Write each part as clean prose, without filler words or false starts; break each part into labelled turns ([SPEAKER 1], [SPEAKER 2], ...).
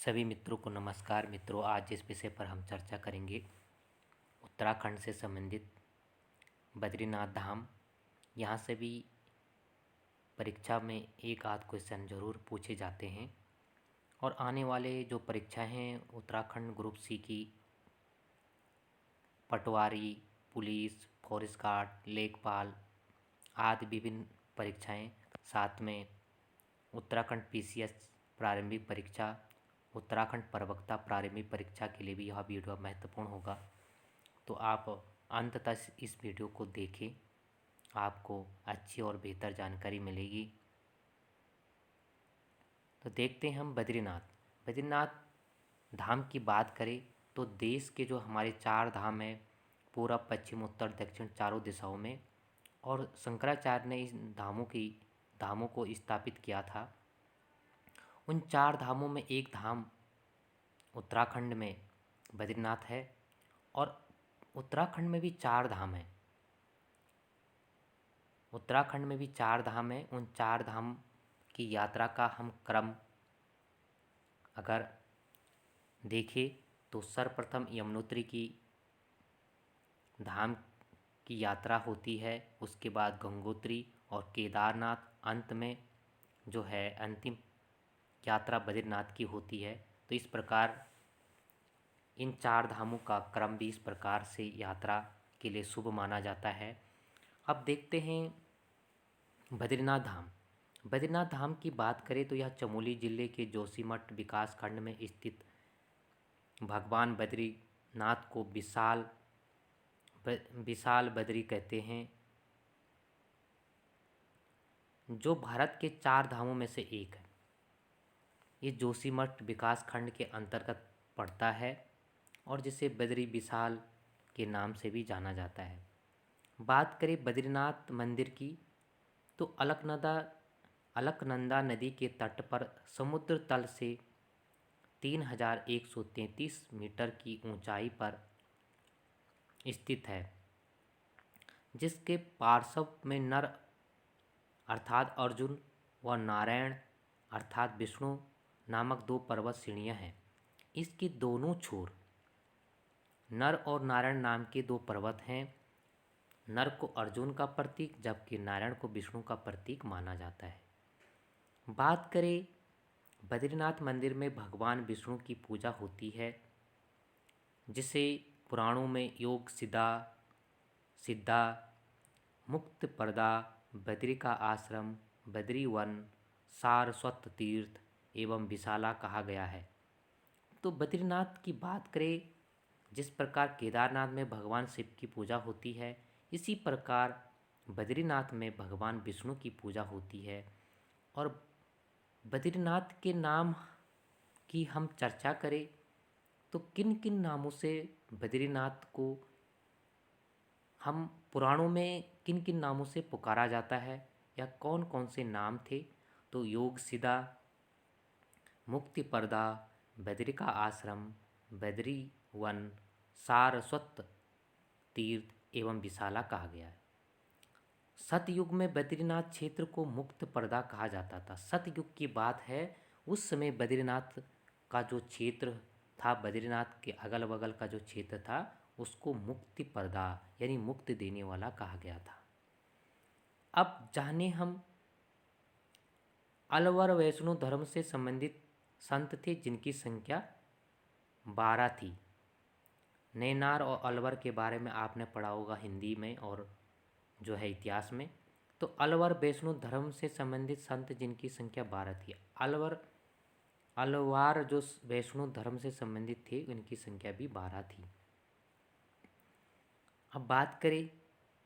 [SPEAKER 1] सभी मित्रों को नमस्कार। मित्रों, आज जिस विषय पर हम चर्चा करेंगे उत्तराखंड से संबंधित बद्रीनाथ धाम। यहाँ से भी परीक्षा में एक आध क्वेश्चन जरूर पूछे जाते हैं और आने वाले जो परीक्षा हैं उत्तराखंड ग्रुप सी की पटवारी, पुलिस, फॉरेस्ट गार्ड, लेखपाल आदि विभिन्न परीक्षाएं, साथ में उत्तराखंड पीसीएस प्रारंभिक परीक्षा, उत्तराखंड प्रवक्ता प्रारंभिक परीक्षा के लिए भी यह वीडियो महत्वपूर्ण होगा। तो आप अंत तक इस वीडियो को देखें, आपको अच्छी और बेहतर जानकारी मिलेगी। तो देखते हैं हम बद्रीनाथ धाम की बात करें तो देश के जो हमारे 4 धाम हैं, पूरब, पश्चिम, उत्तर, दक्षिण, चारों दिशाओं में, और शंकराचार्य ने इस धामों को स्थापित किया था। उन 4 धामों में एक धाम उत्तराखंड में बद्रीनाथ है और उत्तराखंड में भी 4 धाम हैं। उत्तराखंड में भी 4 धाम हैं। उन 4 धाम की यात्रा का हम क्रम अगर देखें तो सर्वप्रथम यमुनोत्री की धाम की यात्रा होती है, उसके बाद गंगोत्री और केदारनाथ, अंत में जो है अंतिम यात्रा बद्रीनाथ की होती है। तो इस प्रकार इन 4 धामों का क्रम भी इस प्रकार से यात्रा के लिए शुभ माना जाता है। अब देखते हैं बद्रीनाथ धाम। बद्रीनाथ धाम की बात करें तो यह चमोली जिले के जोशीमठ विकासखंड में स्थित भगवान बद्रीनाथ को विशाल बद्री कहते हैं, जो भारत के 4 धामों में से एक है। ये जोशीमठ विकासखंड के अंतर्गत पड़ता है और जिसे बद्री विशाल के नाम से भी जाना जाता है। बात करें बद्रीनाथ मंदिर की तो अलकनंदा नदी के तट पर समुद्र तल से 3133 मीटर की ऊंचाई पर स्थित है, जिसके पार्श्व में नर अर्थात अर्जुन व नारायण अर्थात विष्णु नामक 2 पर्वत श्रेणियां हैं। इसके दोनों छोर नर और नारायण नाम के 2 पर्वत हैं। नर को अर्जुन का प्रतीक जबकि नारायण को विष्णु का प्रतीक माना जाता है। बात करें बद्रीनाथ मंदिर में भगवान विष्णु की पूजा होती है, जिसे पुराणों में योग सिद्धा, मुक्त पर्दा, बद्री का आश्रम, बद्री वन, सारस्वत तीर्थ एवं विशाला कहा गया है। तो बद्रीनाथ की बात करें, जिस प्रकार केदारनाथ में भगवान शिव की पूजा होती है, इसी प्रकार बद्रीनाथ में भगवान विष्णु की पूजा होती है। और बद्रीनाथ के नाम की हम चर्चा करें तो किन किन नामों से बद्रीनाथ को हम पुराणों में किन किन नामों से पुकारा जाता है या कौन कौन से नाम थे, तो योग सिद्धा, मुक्ति पर्दा, बद्री का आश्रम, बद्री वन, सारस्वत तीर्थ एवं विशाला कहा गया है। सतयुग में बद्रीनाथ क्षेत्र को मुक्त पर्दा कहा जाता था। सतयुग की बात है, उस समय बद्रीनाथ का जो क्षेत्र था, बद्रीनाथ के अगल बगल का जो क्षेत्र था, उसको मुक्ति पर्दा यानी मुक्ति देने वाला कहा गया था। अब जाने हम अलवर वैष्णो धर्म से संबंधित संत थे जिनकी संख्या 12 थी। नैनार और अलवर के बारे में आपने पढ़ा होगा हिंदी में और जो है इतिहास में। तो अलवर वैष्णो धर्म से संबंधित संत जिनकी संख्या 12 थी। अलवार जो वैष्णो धर्म से संबंधित थे उनकी संख्या भी 12 थी। अब बात करें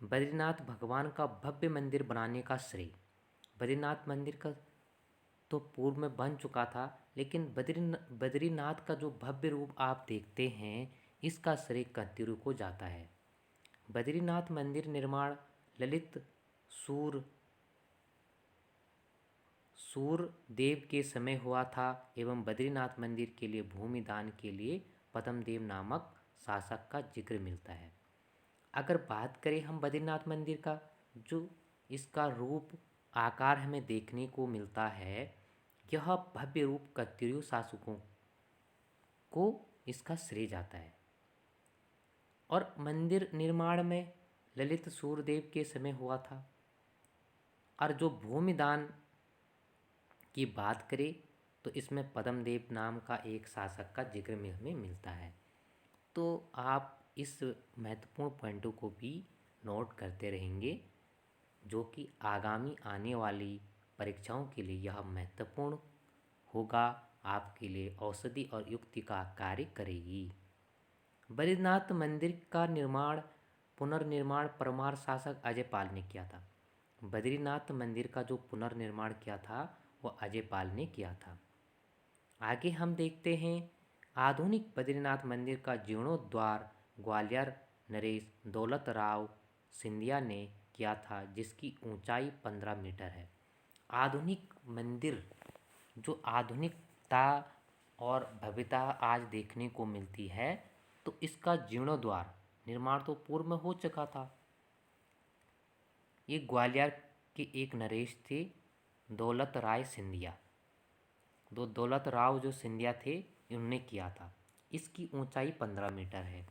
[SPEAKER 1] बद्रीनाथ भगवान का भव्य मंदिर बनाने का श्रेय। बद्रीनाथ मंदिर का तो पूर्व में बन चुका था, लेकिन बद्रीनाथ का जो भव्य रूप आप देखते हैं, इसका श्रेय कत्यूरू को जाता है। बद्रीनाथ मंदिर निर्माण ललित सूरदेव के समय हुआ था एवं बद्रीनाथ मंदिर के लिए भूमि दान के लिए पद्मदेव नामक शासक का जिक्र मिलता है। अगर बात करें हम बद्रीनाथ मंदिर का, जो इसका रूप आकार हमें देखने को मिलता है, यह भव्य रूप कत्यूरी शासकों को इसका श्रेय जाता है। और मंदिर निर्माण में ललित सूर्यदेव के समय हुआ था। और जो भूमि दान की बात करें तो इसमें पद्मदेव नाम का एक शासक का जिक्र हमें मिलता है। तो आप इस महत्वपूर्ण पॉइंटों को भी नोट करते रहेंगे, जो कि आगामी आने वाली परीक्षाओं के लिए यह महत्वपूर्ण होगा, आपके लिए औषधि और युक्ति का कार्य करेगी। बद्रीनाथ मंदिर का पुनर्निर्माण परमार शासक अजयपाल ने किया था। बद्रीनाथ मंदिर का जो पुनर्निर्माण किया था वह अजयपाल ने किया था। आगे हम देखते हैं आधुनिक बद्रीनाथ मंदिर का जीर्णोद्धार ग्वालियर नरेश दौलत राव सिंधिया ने किया था, जिसकी ऊंचाई 15 मीटर है। आधुनिक मंदिर जो आधुनिकता और भव्यता आज देखने को मिलती है, तो इसका जीर्णोद्धार निर्माण तो पूर्व में हो चुका था। ये ग्वालियर के एक नरेश थे दौलत राय सिंधिया, दौलत राव जो सिंधिया थे उन्होंने किया था। इसकी ऊंचाई 15 मीटर है।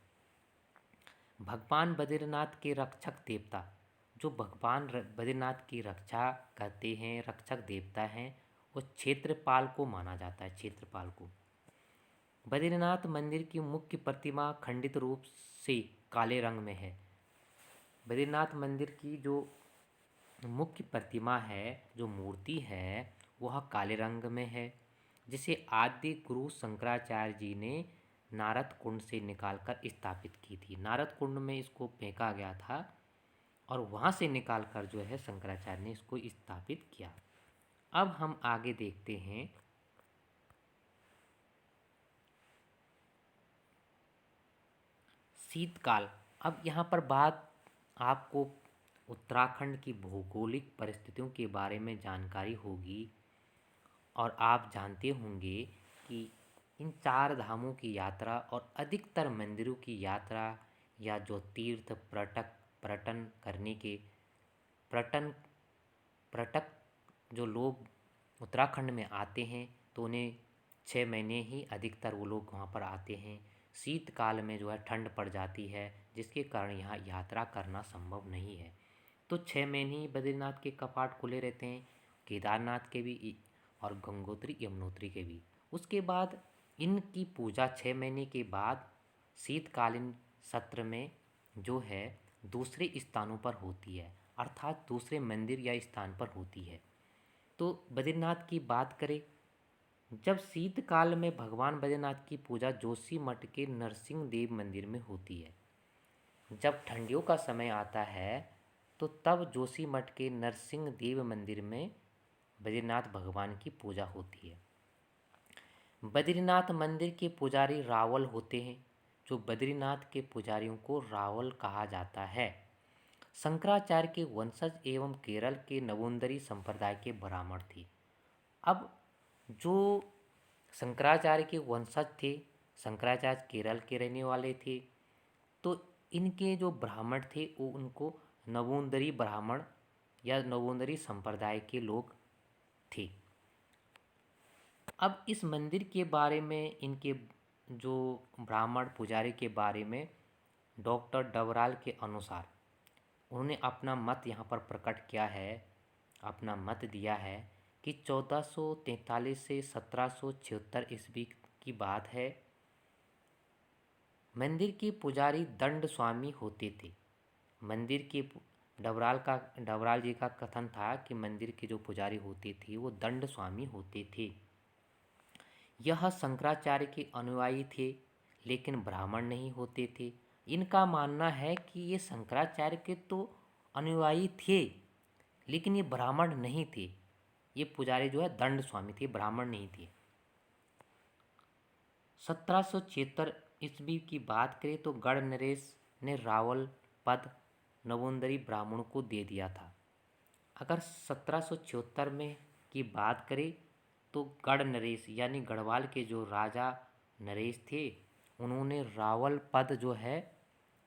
[SPEAKER 1] भगवान बद्रीनाथ के रक्षक देवता, जो भगवान बद्रीनाथ की रक्षा करते हैं, रक्षक देवता हैं, वो क्षेत्रपाल को माना जाता है। क्षेत्रपाल को बद्रीनाथ मंदिर की मुख्य प्रतिमा खंडित रूप से काले रंग में है। बद्रीनाथ मंदिर की जो मुख्य प्रतिमा है, जो मूर्ति है, वह काले रंग में है, जिसे आद्य गुरु शंकराचार्य जी ने नारद कुंड से निकालकर स्थापित की थी। नारद कुंड में इसको फेंका गया था और वहाँ से निकालकर जो है शंकराचार्य ने इसको स्थापित किया। अब हम आगे देखते हैं शीतकाल। अब यहाँ पर बात आपको उत्तराखंड की भौगोलिक परिस्थितियों के बारे में जानकारी होगी और आप जानते होंगे कि इन 4 धामों की यात्रा और अधिकतर मंदिरों की यात्रा या जो तीर्थ पर्यटन करने के पर्यटक जो लोग उत्तराखंड में आते हैं, तो उन्हें 6 महीने ही अधिकतर वो लोग वहाँ पर आते हैं। शीतकाल में जो है ठंड पड़ जाती है, जिसके कारण यहाँ यात्रा करना संभव नहीं है। तो 6 महीने ही बद्रीनाथ के कपाट खुले रहते हैं, केदारनाथ के भी और गंगोत्री यमुनोत्री के भी। उसके बाद इनकी पूजा 6 महीने के बाद शीतकालीन सत्र में जो है दूसरे स्थानों पर होती है, अर्थात दूसरे मंदिर या स्थान पर होती है। तो बद्रीनाथ की बात करें, जब शीतकाल में भगवान बद्रीनाथ की पूजा जोशी मठ के नरसिंह देव मंदिर में होती है। जब ठंडियों का समय आता है तो तब जोशी मठ के नरसिंह देव मंदिर में बद्रीनाथ भगवान की पूजा होती है। बद्रीनाथ मंदिर के पुजारी रावल होते हैं। जो बद्रीनाथ के पुजारियों को रावल कहा जाता है। शंकराचार्य के वंशज एवं केरल के नवोंदरी संप्रदाय के ब्राह्मण थे। अब जो शंकराचार्य के वंशज थे, शंकराचार्य केरल के रहने वाले थे, तो इनके जो ब्राह्मण थे वो उनको नवोंदरी ब्राह्मण या नवोंदरी संप्रदाय के लोग थे। अब इस मंदिर के बारे में, इनके जो ब्राह्मण पुजारी के बारे में डॉक्टर डबराल के अनुसार उन्होंने अपना मत यहाँ पर प्रकट किया है, अपना मत दिया है कि 1443 से 1776 ईस्वी की बात है। मंदिर के पुजारी दंड स्वामी होते थे। मंदिर के डबराल जी का कथन था कि मंदिर के जो पुजारी होते थे वो दंड स्वामी होते थे। यह शंकराचार्य के अनुयायी थे, लेकिन ब्राह्मण नहीं होते थे। इनका मानना है कि ये शंकराचार्य के तो अनुयायी थे, लेकिन ये ब्राह्मण नहीं थे। ये पुजारी जो है दंड स्वामी थे, ब्राह्मण नहीं थे। 1776 ईस्वी की बात करें तो गढ़ नरेश ने रावल पद नवोंदरी ब्राह्मणों को दे दिया था। अगर 1776 में की बात करें तो गढ़ नरेश यानी गढ़वाल के जो राजा नरेश थे, उन्होंने रावल पद जो है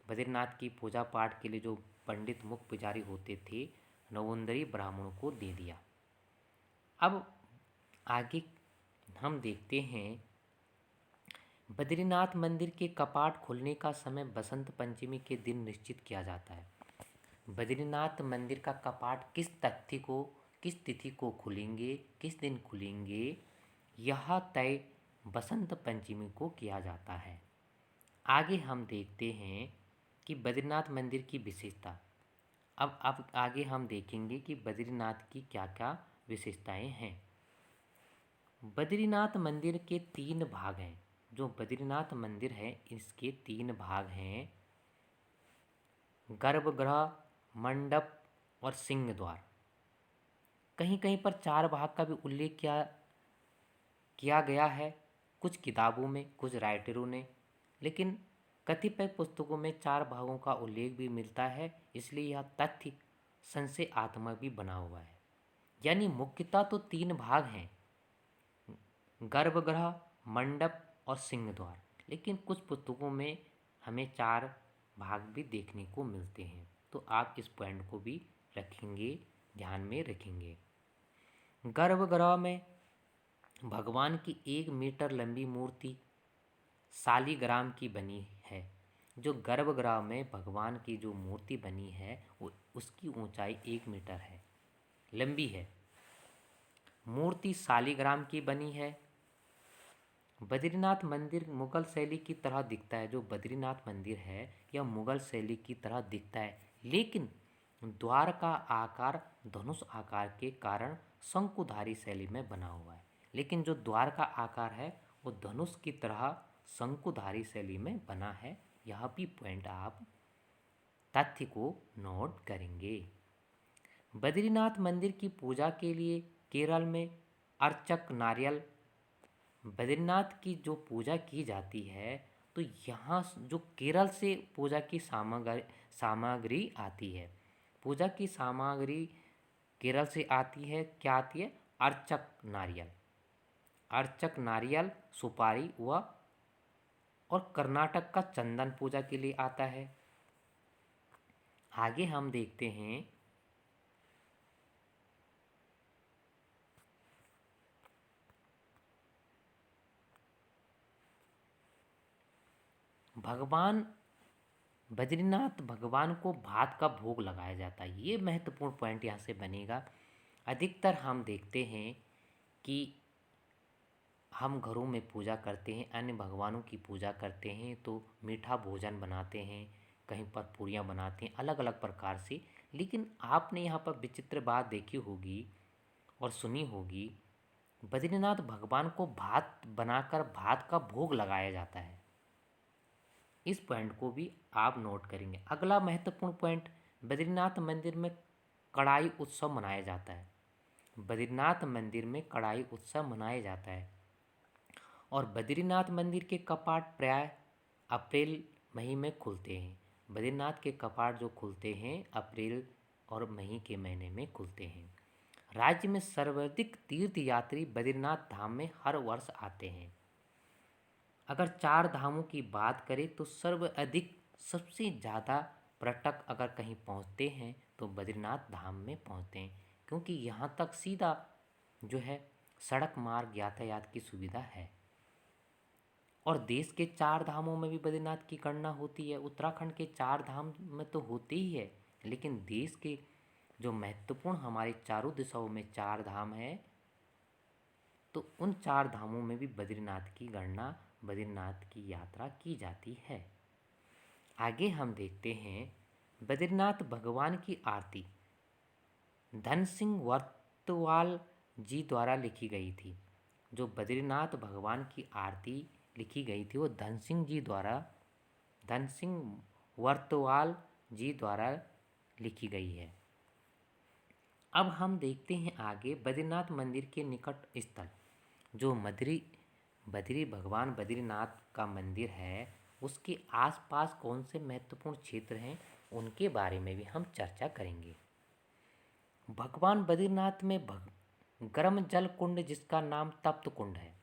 [SPEAKER 1] बद्रीनाथ की पूजा पाठ के लिए जो पंडित मुख्य पुजारी होते थे, नवोंदरी ब्राह्मणों को दे दिया। अब आगे हम देखते हैं बद्रीनाथ मंदिर के कपाट खुलने का समय बसंत पंचमी के दिन निश्चित किया जाता है। बद्रीनाथ मंदिर का कपाट किस तिथि को खुलेंगे, किस दिन खुलेंगे, यह तय बसंत पंचमी को किया जाता है। आगे हम देखते हैं कि बद्रीनाथ मंदिर की विशेषता। अब आगे हम देखेंगे कि बद्रीनाथ की क्या क्या विशेषताएं हैं। बद्रीनाथ मंदिर के 3 भाग हैं। जो बद्रीनाथ मंदिर है इसके 3 भाग हैं: गर्भगृह, मंडप और सिंह द्वार। कहीं कहीं पर 4 भाग का भी उल्लेख किया गया है, कुछ किताबों में, कुछ राइटरों ने, लेकिन कतिपय पुस्तकों में 4 भागों का उल्लेख भी मिलता है, इसलिए यह तथ्य संशयात्मक भी बना हुआ है। यानी मुख्यतः तो 3 भाग हैं: गर्भगृह, मंडप और सिंह द्वार, लेकिन कुछ पुस्तकों में हमें 4 भाग भी देखने को मिलते हैं। तो आप इस पॉइंट को भी रखेंगे, ध्यान में रखेंगे। गर्भगृह में भगवान की 1 मीटर लंबी मूर्ति शालिग्राम की बनी है। जो गर्भगृह में भगवान की जो मूर्ति बनी है वो उसकी ऊंचाई 1 मीटर है, लंबी है। मूर्ति शालिग्राम की बनी है। बद्रीनाथ मंदिर मुगल शैली की तरह दिखता है। जो बद्रीनाथ मंदिर है यह मुगल शैली की तरह दिखता है, लेकिन द्वार का आकार धनुष आकार के कारण शंकुधारी शैली में बना हुआ है। लेकिन जो द्वार का आकार है वो धनुष की तरह शंकुधारी शैली में बना है। यह भी पॉइंट आप तथ्य को नोट करेंगे। बद्रीनाथ मंदिर की पूजा के लिए केरल में अर्चक नारियल, बद्रीनाथ की जो पूजा की जाती है तो यहाँ जो केरल से पूजा की सामग्री आती है, पूजा की सामग्री केरल से आती है। क्या आती है? अर्चक नारियल, अर्चक नारियल, सुपारी व और कर्नाटक का चंदन पूजा के लिए आता है। आगे हम देखते हैं भगवान बद्रीनाथ भगवान को भात का भोग लगाया जाता है। ये महत्वपूर्ण पॉइंट यहाँ से बनेगा। अधिकतर हम देखते हैं कि हम घरों में पूजा करते हैं, अन्य भगवानों की पूजा करते हैं तो मीठा भोजन बनाते हैं, कहीं पर पूरियाँ बनाते हैं अलग अलग प्रकार से। लेकिन आपने यहाँ पर विचित्र बात देखी होगी और सुनी होगी, बद्रीनाथ भगवान को भात बनाकर भात का भोग लगाया जाता है। इस पॉइंट को भी आप नोट करेंगे। अगला महत्वपूर्ण पॉइंट, बद्रीनाथ मंदिर में कड़ाई उत्सव मनाया जाता है। बद्रीनाथ मंदिर में कड़ाई उत्सव मनाया जाता है और बद्रीनाथ मंदिर के कपाट प्राय अप्रैल मई में खुलते हैं। बद्रीनाथ के कपाट जो खुलते हैं अप्रैल और मई के महीने में खुलते हैं। राज्य में सर्वाधिक तीर्थयात्री बद्रीनाथ धाम में हर वर्ष आते हैं। अगर 4 धामों की बात करें तो सर्वाधिक सबसे ज़्यादा पर्यटक अगर कहीं पहुंचते हैं तो बद्रीनाथ धाम में पहुंचते हैं, क्योंकि यहाँ तक सीधा जो है सड़क मार्ग यातायात की सुविधा है। और देश के 4 धामों में भी बद्रीनाथ की गणना होती है। उत्तराखंड के 4 धाम में तो होते ही है, लेकिन देश के जो महत्वपूर्ण हमारे चारों दिशाओं में 4 धाम है तो उन 4 धामों में भी बद्रीनाथ की गणना, बद्रीनाथ की यात्रा की जाती है। आगे हम देखते हैं बद्रीनाथ भगवान की आरती धन सिंह वर्तवाल जी द्वारा लिखी गई थी। जो बद्रीनाथ भगवान की आरती लिखी गई थी वो धन सिंह वर्तवाल जी द्वारा लिखी गई है। अब हम देखते हैं आगे बद्रीनाथ मंदिर के निकट स्थल जो बद्री भगवान बद्रीनाथ का मंदिर है उसके आसपास कौन से महत्वपूर्ण क्षेत्र हैं उनके बारे में भी हम चर्चा करेंगे। भगवान बद्रीनाथ में गर्म जल कुंड जिसका नाम तप्त कुंड है।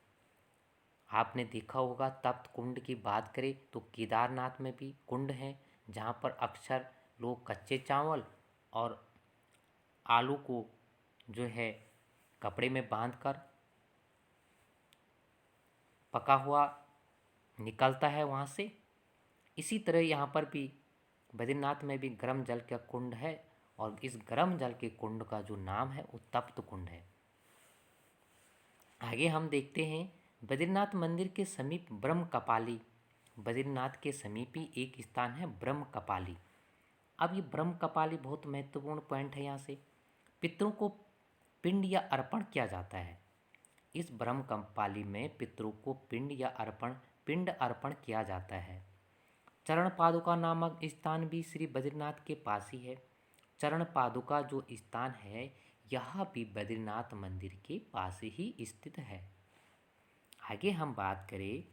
[SPEAKER 1] आपने देखा होगा तप्त कुंड की बात करें तो केदारनाथ में भी कुंड हैं जहाँ पर अक्सर लोग कच्चे चावल और आलू को जो है कपड़े में बांधकर पका हुआ निकलता है वहाँ से। इसी तरह यहाँ पर भी बद्रीनाथ में भी गर्म जल का कुंड है, और इस गर्म जल के कुंड का जो नाम है वो तप्त कुंड है। आगे हम देखते हैं बद्रीनाथ मंदिर के समीप ब्रह्म कपाली। बद्रीनाथ के समीप ही एक स्थान है ब्रह्म कपाली। अब ये ब्रह्म कपाली बहुत महत्वपूर्ण पॉइंट है। यहाँ से पितरों को पिंड या अर्पण किया जाता है। इस ब्रह्म कपाली में पितरों को पिंड अर्पण किया जाता है। चरण पादुका नामक स्थान भी श्री बद्रीनाथ के पास ही है। चरण पादुका जो स्थान है यह भी बद्रीनाथ मंदिर के पास ही स्थित है। आगे हम बात करें,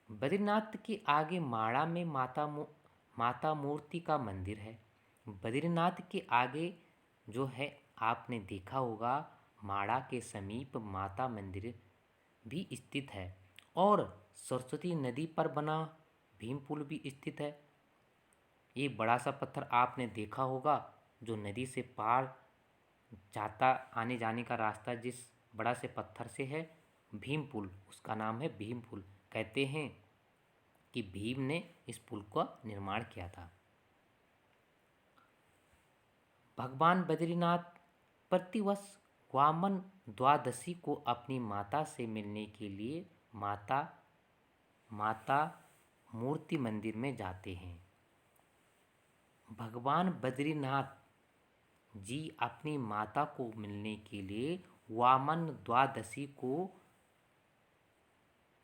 [SPEAKER 1] बद्रीनाथ के आगे माड़ा में माता मूर्ति का मंदिर है। बद्रीनाथ के आगे जो है आपने देखा होगा माड़ा के समीप माता मंदिर भी स्थित है, और सरस्वती नदी पर बना भीम पुल भी स्थित है। ये बड़ा सा पत्थर आपने देखा होगा जो नदी से पार जाता आने जाने का रास्ता जिस बड़ा से पत्थर से है, भीम पुल, उसका नाम है भीम पुल। कहते हैं कि भीम ने इस पुल का निर्माण किया था। भगवान बद्रीनाथ प्रतिवर्ष वामन द्वादशी को अपनी माता से मिलने के लिए माता मूर्ति मंदिर में जाते हैं। भगवान बद्रीनाथ जी अपनी माता को मिलने के लिए वामन द्वादशी को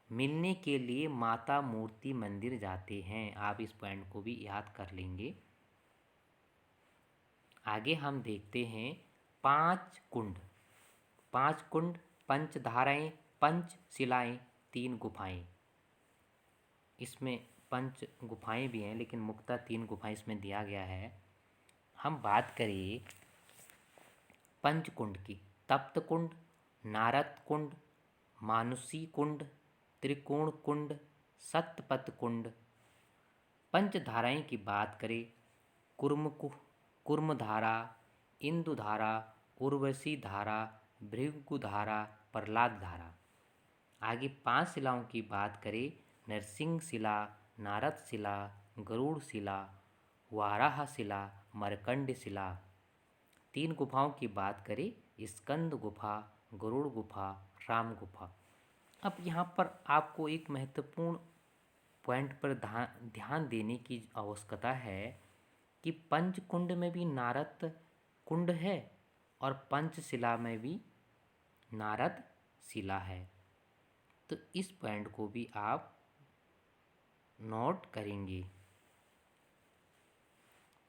[SPEAKER 1] मिलने के लिए माता मूर्ति मंदिर जाते हैं। आप इस पॉइंट को भी याद कर लेंगे। आगे हम देखते हैं पांच कुंड, पंच धाराएं, पंच शिलाएं, 3 गुफाएं। इसमें 5 गुफाएं भी हैं, लेकिन मुख्यतः 3 गुफाएं इसमें दिया गया है। हम बात करें पंच कुंड की, तप्त कुंड, नारद कुंड, मानुषी कुंड, त्रिकोण कुंड, सतपथ कुंड। पंचधाराएं की बात करें, कुर्मधारा, इंदुधारा, उर्वशी धारा, भृगुधारा, प्रहलाद धारा। आगे 5 शिलाओं की बात करें, नरसिंह शिला, नारद शिला, गरुड़ शिला, वाराह शिला, मरकंड शिला। 3 गुफाओं की बात करें, स्कंद गुफा, गरुड़ गुफा, राम गुफा। अब यहाँ पर आपको एक महत्वपूर्ण पॉइंट पर ध्यान देने की आवश्यकता है कि पंचकुंड में भी नारद कुंड है और पंचशिला में भी नारद शिला है। तो इस पॉइंट को भी आप नोट करेंगे।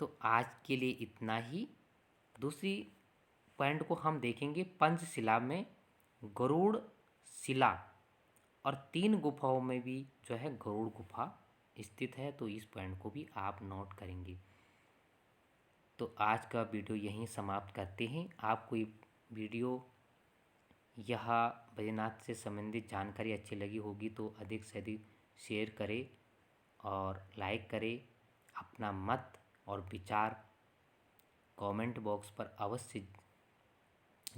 [SPEAKER 1] तो आज के लिए इतना ही। दूसरी पॉइंट को हम देखेंगे, पंचशिला में गरुड़ शिला और 3 गुफाओं में भी जो है गरुड़ गुफा स्थित है। तो इस पॉइंट को भी आप नोट करेंगे। तो आज का वीडियो यहीं समाप्त करते हैं। आपको ये वीडियो यह बद्रीनाथ से संबंधित जानकारी अच्छी लगी होगी तो अधिक से अधिक शेयर करें और लाइक करें। अपना मत और विचार कमेंट बॉक्स पर अवश्य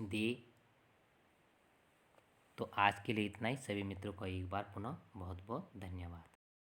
[SPEAKER 1] दें। तो आज के लिए इतना ही। सभी मित्रों को एक बार पुनः बहुत बहुत धन्यवाद।